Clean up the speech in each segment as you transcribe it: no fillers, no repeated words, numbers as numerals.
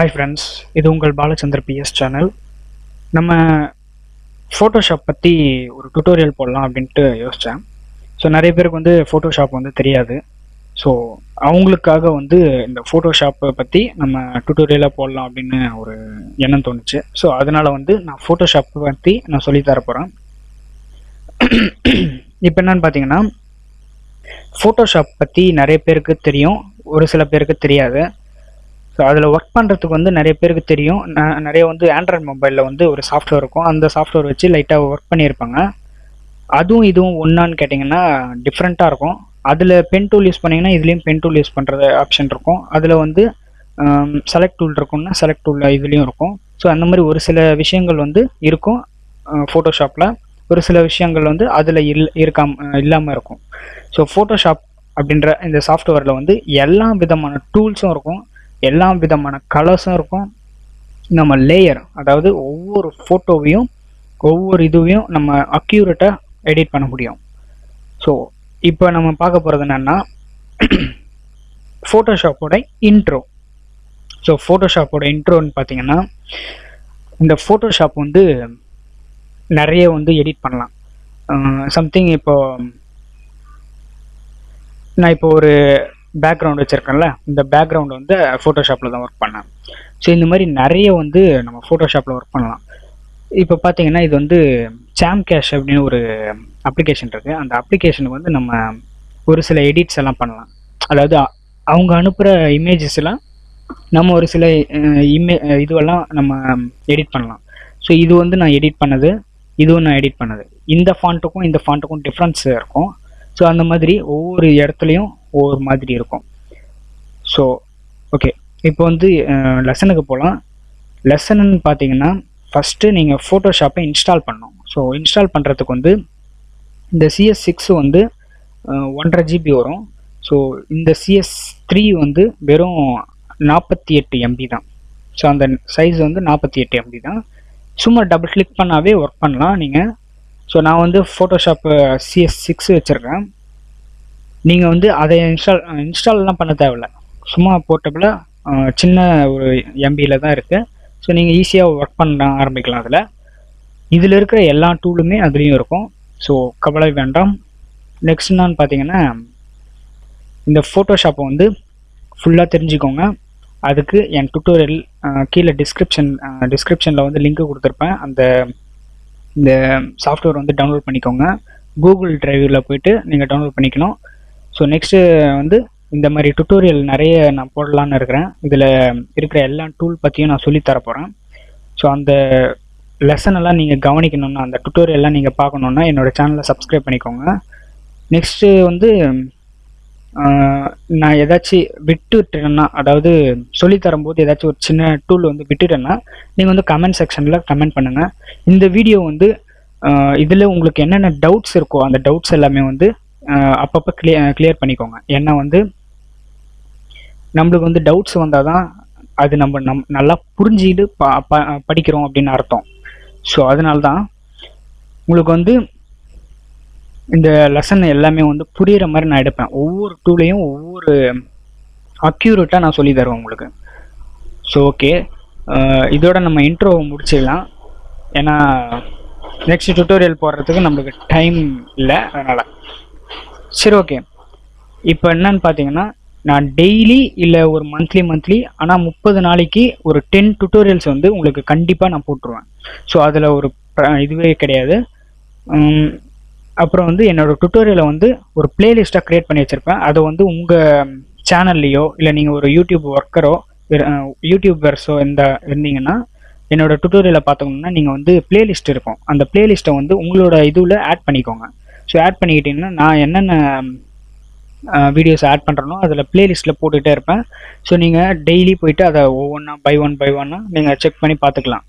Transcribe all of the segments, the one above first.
Hi friends, இது உங்கள் Balachander PS channel. நம்ம ஃபோட்டோஷாப் பற்றி ஒரு டுட்டோரியல் போடலாம் அப்படின்ட்டு யோசித்தேன். ஸோ நிறைய பேருக்கு வந்து ஃபோட்டோஷாப் வந்து தெரியாது. ஸோ அவங்களுக்காக வந்து இந்த ஃபோட்டோஷாப்பை பற்றி நம்ம டுட்டோரியலாக போடலாம் அப்படின்னு ஒரு எண்ணம் தோணுச்சு. ஸோ அதனால் வந்து நான் ஃபோட்டோஷாப்பை பற்றி நான் சொல்லித்தர போகிறேன். இப்போ என்னன்னு பார்த்தீங்கன்னா, ஃபோட்டோஷாப் பற்றி நிறைய பேருக்கு தெரியும், ஒரு சில பேருக்கு தெரியாது. ஸோ அதில் ஒர்க் பண்ணுறதுக்கு வந்து நிறைய பேருக்கு தெரியும். நிறைய வந்து ஆண்ட்ராய்ட் மொபைலில் வந்து ஒரு சாஃப்ட்வேர் இருக்கும், அந்த சாஃப்ட்வேர் வச்சு லைட்டாக ஒர்க் பண்ணியிருப்பாங்க. அதுவும் இதுவும் ஒன்றான்னு கேட்டிங்கன்னா டிஃப்ரெண்ட்டாக இருக்கும். அதில் பென் டூல் யூஸ் பண்ணிங்கன்னா இதுலேயும் பென் டூல் யூஸ் பண்ணுறது ஆப்ஷன் இருக்கும். அதில் வந்து செலக்ட் டூல் இருக்கும்னா செலக்ட் டூல் இதுலேயும் இருக்கும். ஸோ அந்த மாதிரி ஒரு சில விஷயங்கள் வந்து இருக்கும் ஃபோட்டோஷாப்பில், ஒரு சில விஷயங்கள் வந்து அதில் இல்லாமல் இருக்கும். ஸோ ஃபோட்டோஷாப் அப்படின்ற இந்த சாஃப்ட்வேரில் வந்து எல்லா விதமான டூல்ஸும் இருக்கும், எல்லா விதமான கலர்ஸும் இருக்கும். நம்ம லேயர், அதாவது ஒவ்வொரு ஃபோட்டோவையும் ஒவ்வொரு இதுவையும் நம்ம அக்யூரேட்டாக எடிட் பண்ண முடியும். ஸோ இப்போ நம்ம பார்க்க போகிறது என்னென்னா ஃபோட்டோஷாப்போட இன்ட்ரோ. ஸோ ஃபோட்டோஷாப்போட இன்ட்ரோன்னு பார்த்தீங்கன்னா, இந்த ஃபோட்டோஷாப் வந்து நிறைய வந்து எடிட் பண்ணலாம். சம்திங் நான் இப்போ ஒரு பேக்ரவுண்ட் வச்சுருக்கேன்ல, இந்த பேக்ரவுண்ட் வந்து ஃபோட்டோஷாப்பில் தான் ஒர்க் பண்ணேன். ஸோ இந்த மாதிரி நிறைய வந்து நம்ம ஃபோட்டோஷாப்பில் ஒர்க் பண்ணலாம். இப்போ பார்த்தீங்கன்னா, இது வந்து சாம் கேஷ் அப்படின்னு ஒரு அப்ளிகேஷன் இருக்குது. அந்த அப்ளிகேஷனுக்கு வந்து நம்ம ஒரு சில எடிட்ஸ் எல்லாம் பண்ணலாம். அதாவது அவங்க அனுப்புகிற இமேஜஸ் எல்லாம் நம்ம ஒரு சில இதுவெல்லாம் நம்ம எடிட் பண்ணலாம். ஸோ இது வந்து நான் எடிட் பண்ணது, இதுவும் நான் எடிட் பண்ணது. இந்த ஃபாண்ட்டுக்கும் இந்த ஃபாண்ட்டுக்கும் டிஃப்ரென்ஸ் இருக்கும். ஸோ அந்த மாதிரி ஒவ்வொரு இடத்துலையும் ஒவ்வொரு மாதிரி இருக்கும். ஸோ ஓகே, இப்போ வந்து லெசனுக்கு போகலாம். லெசன்னு பார்த்தீங்கன்னா, ஃபஸ்ட்டு நீங்கள் ஃபோட்டோஷாப்பை இன்ஸ்டால் பண்ணணும். ஸோ இன்ஸ்டால் பண்ணுறதுக்கு வந்து இந்த CS6 வந்து 1.5 GB வரும். ஸோ இந்த CS3 வந்து வெறும் 48 MB தான். ஸோ அந்த சைஸ் வந்து 48 MB தான். சும்மா டபுள் கிளிக் பண்ணாவே ஒர்க் பண்ணலாம் நீங்கள். ஸோ நான் வந்து ஃபோட்டோஷாப்பு CS6 வச்சுருக்கேன். நீங்கள் வந்து அதை இன்ஸ்டால்லாம் பண்ண தேவையில்ல, சும்மா போர்ட்டபிளாக சின்ன ஒரு MBயில் தான் இருக்குது. ஸோ நீங்கள் ஈஸியாக ஒர்க் பண்ண ஆரம்பிக்கலாம். இதில் இருக்கிற எல்லா டூலுமே அதுலேயும் இருக்கும். ஸோ கவலை வேண்டாம். நெக்ஸ்ட் என்னான்னு பார்த்தீங்கன்னா, இந்த ஃபோட்டோஷாப்பை வந்து ஃபுல்லாக தெரிஞ்சுக்கோங்க. அதுக்கு என் டுட்டோரியல் கீழே டிஸ்கிரிப்ஷனில் வந்து லிங்க்கு கொடுத்துருப்பேன். இந்த சாஃப்ட்வேர் வந்து டவுன்லோட் பண்ணிக்கோங்க. கூகுள் டிரைவில் போய்ட்டு நீங்கள் டவுன்லோட் பண்ணிக்கணும். ஸோ நெக்ஸ்ட்டு வந்து இந்த மாதிரி டுட்டோரியல் நிறைய நான் போடலான்னு இருக்கிறேன். இதில் இருக்கிற எல்லா டூல் பற்றியும் நான் சொல்லித்தர போகிறேன். ஸோ அந்த லெசன் எல்லாம் நீங்கள் கவனிக்கணுன்னா, அந்த டுட்டோரியல்லாம் நீங்கள் பார்க்கணுன்னா என்னோடய சேனலை சப்ஸ்கிரைப் பண்ணிக்கோங்க. நெக்ஸ்ட்டு வந்து நான் ஏதாச்சும் விட்டுட்டேன்னா, அதாவது சொல்லித்தரும்போது ஏதாச்சும் ஒரு சின்ன டூல் வந்து விட்டுட்டேன்னா நீங்கள் வந்து கமெண்ட் செக்ஷனில் கமெண்ட் பண்ணுங்கள். இந்த வீடியோ வந்து இதில் உங்களுக்கு என்னென்ன டவுட்ஸ் இருக்கோ அந்த டவுட்ஸ் எல்லாமே வந்து அப்பப்போ கிளியர் பண்ணிக்கோங்க. ஏன்னா வந்து நம்மளுக்கு வந்து டவுட்ஸ் வந்தால் தான் அது நம்ம நல்லா புரிஞ்சுக்கிட்டு படிக்கிறோம் அப்படின்னு அர்த்தம். ஸோ அதனால தான் உங்களுக்கு வந்து இந்த லெசன் எல்லாமே வந்து புரிகிற மாதிரி நான் எடுப்பேன். ஒவ்வொரு டூலையும் ஒவ்வொரு அக்யூரேட்டாக நான் சொல்லி தருவேன் உங்களுக்கு. ஸோ ஓகே, இதோட நம்ம இன்ட்ரோ முடிச்சிடலாம். ஏன்னா நெக்ஸ்ட் டுட்டோரியல் போடுறதுக்கு நம்மளுக்கு டைம் இல்லை, அதனால். சரி ஓகே, இப்போ என்னன்னு பார்த்தீங்கன்னா, நான் டெய்லி இல்லை ஒரு மந்த்லி ஆனால் 30 நாளைக்கு ஒரு 10 டுட்டோரியல்ஸ் வந்து உங்களுக்கு கண்டிப்பாக நான் போட்டுருவேன். ஸோ அதில் ஒரு இதுவே கிடையாது. அப்புறம் வந்து என்னோடய டுட்டோரியலை வந்து ஒரு பிளேலிஸ்ட்டாக க்ரியேட் பண்ணி வச்சுருப்பேன். அதை வந்து உங்கள் சேனல்லையோ இல்லை நீங்கள் ஒரு யூடியூபர்ஸோ இருந்தீங்கன்னா என்னோட டுட்டோரியலை பார்த்துக்கணுன்னா நீங்கள் வந்து பிளேலிஸ்ட் இருக்கும். அந்த பிளேலிஸ்ட்டை வந்து உங்களோட இதுவில் ஆட் பண்ணிக்கோங்க. ஸோ ஆட் பண்ணிக்கிட்டிங்கன்னா நான் என்னென்ன வீடியோஸ் ஆட் பண்ணுறனோ அதில் பிளேலிஸ்ட்டில் போட்டுகிட்டே இருப்பேன். ஸோ நீங்கள் டெய்லி போய்ட்டு அதை ஒவ்வொன்றா பை ஒன் நீங்கள் செக் பண்ணி பார்த்துக்கலாம்.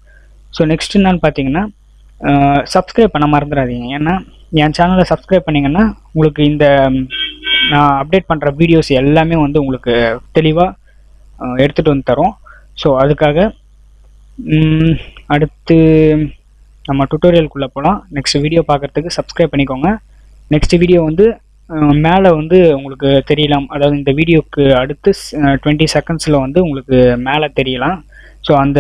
ஸோ நெக்ஸ்ட் என்னன்னு பார்த்தீங்கன்னா, சப்ஸ்கிரைப் பண்ண மறந்துடாதீங்க. ஏன்னா என் சேனலை சப்ஸ்கிரைப் பண்ணிங்கன்னா உங்களுக்கு இந்த நான் அப்டேட் பண்ணுற வீடியோஸ் எல்லாமே வந்து உங்களுக்கு தெளிவாக எடுத்துகிட்டு வந்து தரோம். ஸோ அதுக்காக அடுத்து நம்ம டுட்டோரியலுக்குள்ளே போகலாம். நெக்ஸ்ட் வீடியோ பார்க்குறதுக்கு சப்ஸ்கிரைப் பண்ணிக்கோங்க. நெக்ஸ்ட் வீடியோ வந்து மேலே வந்து உங்களுக்கு தெரியலாம், அதாவது இந்த வீடியோக்கு அடுத்து 20 செகண்ட்ஸில் வந்து உங்களுக்கு மேலே தெரியலாம். ஸோ அந்த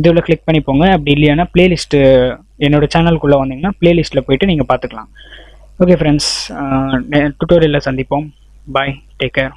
இதில் கிளிக் பண்ணி போங்க. அப்படி இல்லையானா பிளேலிஸ்ட்டு என்னோடய சேனலுக்குள்ளே வந்தீங்கன்னா பிளேலிஸ்ட்டில் போயிட்டு நீங்கள் பார்த்துக்கலாம். ஓகே ஃப்ரெண்ட்ஸ், டுட்டோரியலில் சந்திப்போம். பாய், டேக் கேர்.